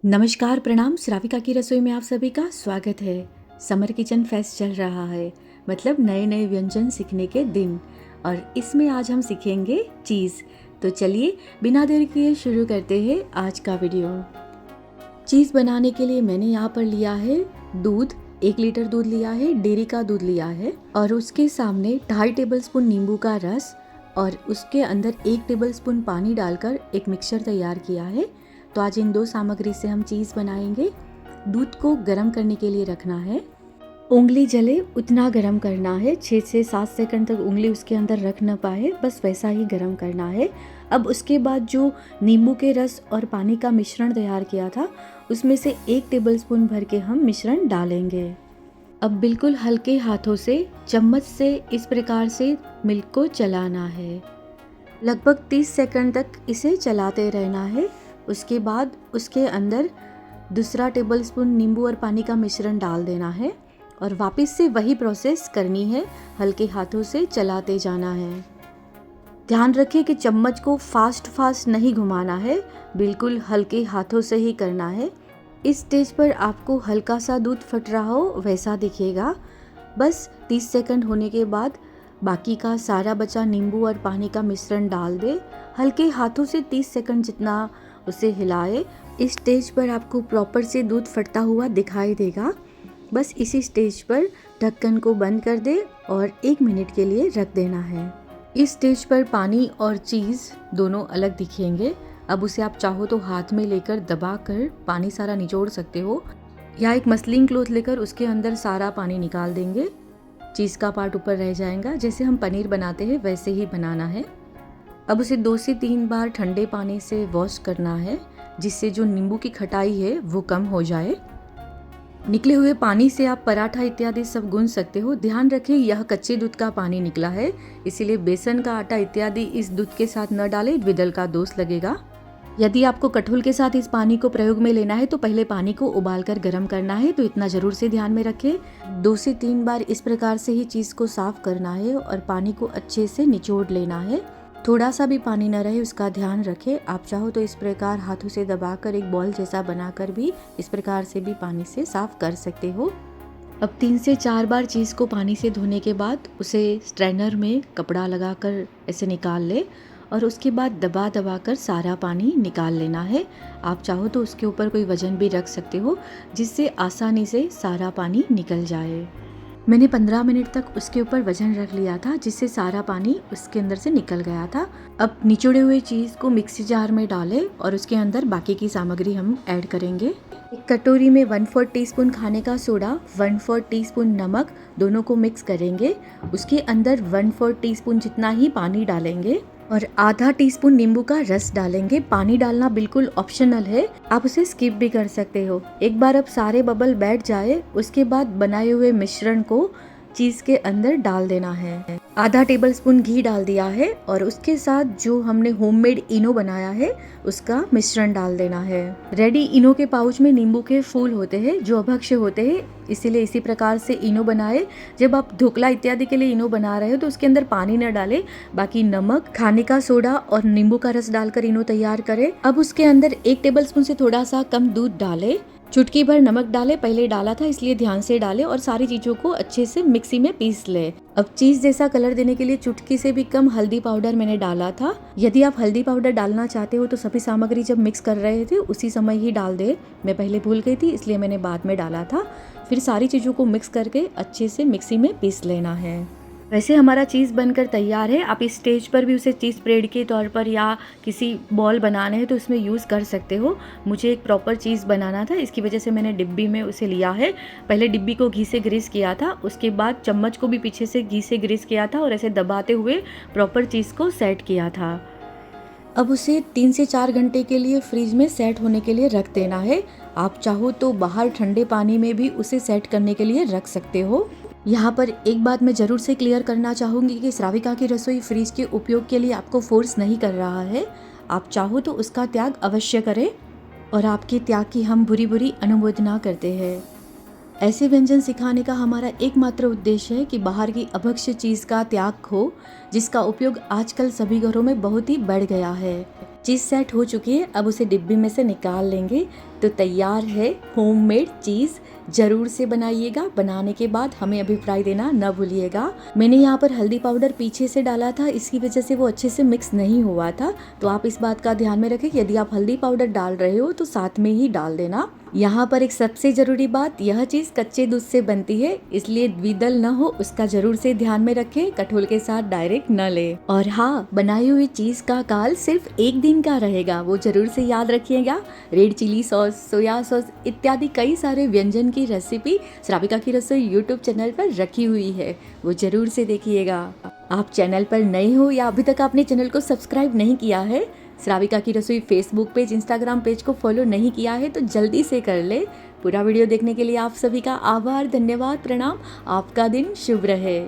नमस्कार, प्रणाम। श्राविका की रसोई में आप सभी का स्वागत है। समर किचन फेस्ट चल रहा है, मतलब नए नए व्यंजन सीखने के दिन, और इसमें आज हम सीखेंगे चीज़। तो चलिए बिना देर किए शुरू करते हैं आज का वीडियो। चीज़ बनाने के लिए मैंने यहाँ पर लिया है दूध, 1 लीटर दूध लिया है, डेयरी का दूध लिया है, और उसके सामने 2.5 टेबलस्पून नींबू का रस और उसके अंदर 1 टेबलस्पून पानी डालकर एक मिक्सचर तैयार किया है। तो आज इन 2 सामग्री से हम चीज़ बनाएंगे। दूध को गर्म करने के लिए रखना है, उंगली जले उतना गर्म करना है, 6 से 7 सेकंड तक उंगली उसके अंदर रख ना पाए, बस वैसा ही गर्म करना है। अब उसके बाद जो नींबू के रस और पानी का मिश्रण तैयार किया था, उसमें से 1 टेबलस्पून भर के हम मिश्रण डालेंगे। अब बिल्कुल हल्के हाथों से चम्मच से इस प्रकार से मिल्क को चलाना है। लगभग 30 सेकंड तक इसे चलाते रहना है। उसके बाद उसके अंदर दूसरा टेबलस्पून नींबू और पानी का मिश्रण डाल देना है और वापस से वही प्रोसेस करनी है, हल्के हाथों से चलाते जाना है। ध्यान रखें कि चम्मच को फास्ट नहीं घुमाना है, बिल्कुल हल्के हाथों से ही करना है। इस स्टेज पर आपको हल्का सा दूध फट रहा हो वैसा दिखेगा। बस 30 सेकंड होने के बाद बाकी का सारा बचा नींबू और पानी का मिश्रण डाल दे, हल्के हाथों से 30 सेकंड जितना उसे हिलाए। इस स्टेज पर आपको प्रॉपर से दूध फटता हुआ दिखाई देगा। बस इसी स्टेज पर ढक्कन को बंद कर दे और 1 मिनट के लिए रख देना है। इस स्टेज पर पानी और चीज़ दोनों अलग दिखेंगे। अब उसे आप चाहो तो हाथ में लेकर दबा कर पानी सारा निचोड़ सकते हो, या एक मसलिन क्लॉथ लेकर उसके अंदर सारा पानी निकाल देंगे। चीज़ का पार्ट ऊपर रह जाएगा। जैसे हम पनीर बनाते हैं वैसे ही बनाना है। अब उसे 2 से 3 बार ठंडे पानी से वॉश करना है, जिससे जो नींबू की खटाई है वो कम हो जाए। निकले हुए पानी से आप पराठा इत्यादि सब गूंथ सकते हो। ध्यान रखें यह कच्चे दूध का पानी निकला है, इसीलिए बेसन का आटा इत्यादि इस दूध के साथ न डालें, विदल का दोष लगेगा। यदि आपको कटोल के साथ इस पानी को प्रयोग में लेना है तो पहले पानी को उबाल कर गर्म करना है, तो इतना जरूर से ध्यान में रखें। 2 से 3 बार इस प्रकार से ही चीज़ को साफ करना है और पानी को अच्छे से निचोड़ लेना है। थोड़ा सा भी पानी न रहे उसका ध्यान रखें। आप चाहो तो इस प्रकार हाथों से दबाकर एक बॉल जैसा बनाकर भी इस प्रकार से भी पानी से साफ कर सकते हो। अब 3 से 4 बार चीज़ को पानी से धोने के बाद उसे स्ट्रेनर में कपड़ा लगाकर ऐसे निकाल ले और उसके बाद दबा कर सारा पानी निकाल लेना है। आप चाहो तो उसके ऊपर कोई वजन भी रख सकते हो, जिससे आसानी से सारा पानी निकल जाए। मैंने 15 मिनट तक उसके ऊपर वजन रख लिया था, जिससे सारा पानी उसके अंदर से निकल गया था। अब निचोड़े हुए चीज़ को मिक्सी जार में डालें और उसके अंदर बाकी की सामग्री हम ऐड करेंगे। एक कटोरी में 1/4 टीस्पून खाने का सोडा, 1/4 टीस्पून नमक, दोनों को मिक्स करेंगे। उसके अंदर 1/4 टीस्पून जितना ही पानी डालेंगे और आधा टीस्पून नींबू का रस डालेंगे। पानी डालना बिल्कुल ऑप्शनल है, आप उसे स्किप भी कर सकते हो। एक बार अब सारे बबल बैठ जाए, उसके बाद बनाए हुए मिश्रण को चीज़ के अंदर डाल देना है। आधा टेबलस्पून घी डाल दिया है और उसके साथ जो हमने होममेड इनो बनाया है उसका मिश्रण डाल देना है। रेडी इनो के पाउच में नींबू के फूल होते हैं जो अभक्ष्य होते हैं, इसीलिए इसी प्रकार से इनो बनाए। जब आप ढोकला इत्यादि के लिए इनो बना रहे हो तो उसके अंदर पानी न डालें, बाकी नमक, खाने का सोडा और नींबू का रस डालकर इनो तैयार करें। अब उसके अंदर 1 टेबलस्पून से थोड़ा सा कम दूध डालें, चुटकी भर नमक डाले, पहले डाला था इसलिए ध्यान से डाले, और सारी चीजों को अच्छे से मिक्सी में पीस ले। अब चीज जैसा कलर देने के लिए चुटकी से भी कम हल्दी पाउडर मैंने डाला था। यदि आप हल्दी पाउडर डालना चाहते हो तो सभी सामग्री जब मिक्स कर रहे थे उसी समय ही डाल दे। मैं पहले भूल गई थी इसलिए मैंने बाद में डाला था। फिर सारी चीजों को मिक्स करके अच्छे से मिक्सी में पीस लेना है। वैसे हमारा चीज़ बनकर तैयार है। आप इस स्टेज पर भी उसे चीज़ स्प्रेड के तौर पर या किसी बॉल बनाने हैं तो इसमें यूज़ कर सकते हो। मुझे एक प्रॉपर चीज़ बनाना था, इसकी वजह से मैंने डिब्बी में उसे लिया है। पहले डिब्बी को घी से ग्रीस किया था, उसके बाद चम्मच को भी पीछे से घी से ग्रीस किया था और ऐसे दबाते हुए प्रॉपर चीज़ को सेट किया था। अब उसे 3 से 4 घंटे के लिए फ्रिज में सेट होने के लिए रख देना है। आप चाहो तो बाहर ठंडे पानी में भी उसे सेट करने के लिए रख सकते हो। यहाँ पर एक बात मैं ज़रूर से क्लियर करना चाहूँगी कि श्राविका की रसोई फ्रिज के उपयोग के लिए आपको फोर्स नहीं कर रहा है। आप चाहो तो उसका त्याग अवश्य करें और आपके त्याग की हम बुरी अनुमोदना करते हैं। ऐसे व्यंजन सिखाने का हमारा एकमात्र उद्देश्य है कि बाहर की अभक्ष्य चीज़ का त्याग हो, जिसका उपयोग आजकल सभी घरों में बहुत ही बढ़ गया है। चीज़ सेट हो चुकी है, अब उसे डिब्बी में से निकाल लेंगे। तो तैयार है होममेड चीज़। ज़रूर से बनाइएगा। बनाने के बाद हमें अभिप्राय देना न भूलिएगा। मैंने यहाँ पर हल्दी पाउडर पीछे से डाला था, इसकी वजह से वो अच्छे से मिक्स नहीं हुआ था, तो आप इस बात का ध्यान में रखें कि यदि आप हल्दी पाउडर डाल रहे हो तो साथ में ही डाल देना। यहाँ पर एक सबसे ज़रूरी बात, यह चीज़ कच्चे दूध से बनती है, इसलिए द्विदल न हो उसका ज़रूर से ध्यान में रखें। कठोल के साथ डायरेक्ट न ले। और हाँ, बनाई हुई चीज़ का काल सिर्फ एक दिन का रहेगा, वो ज़रूर से याद रखिएगा। Red chilli sauce, soya sauce इत्यादि कई सारे व्यंजन की रेसिपी श्राविका की रसोई यूट्यूब चैनल पर रखी हुई है, वो ज़रूर से देखिएगा। आप चैनल पर नए हो या अभी तक आपने चैनल को सब्सक्राइब नहीं किया है, श्राविका की रसोई फेसबुक पेज, इंस्टाग्राम पेज को फॉलो नहीं किया है तो जल्दी से कर ले। पूरा वीडियो देखने के लिए आप सभी का आभार, धन्यवाद, प्रणाम। आपका दिन शुभ रहे।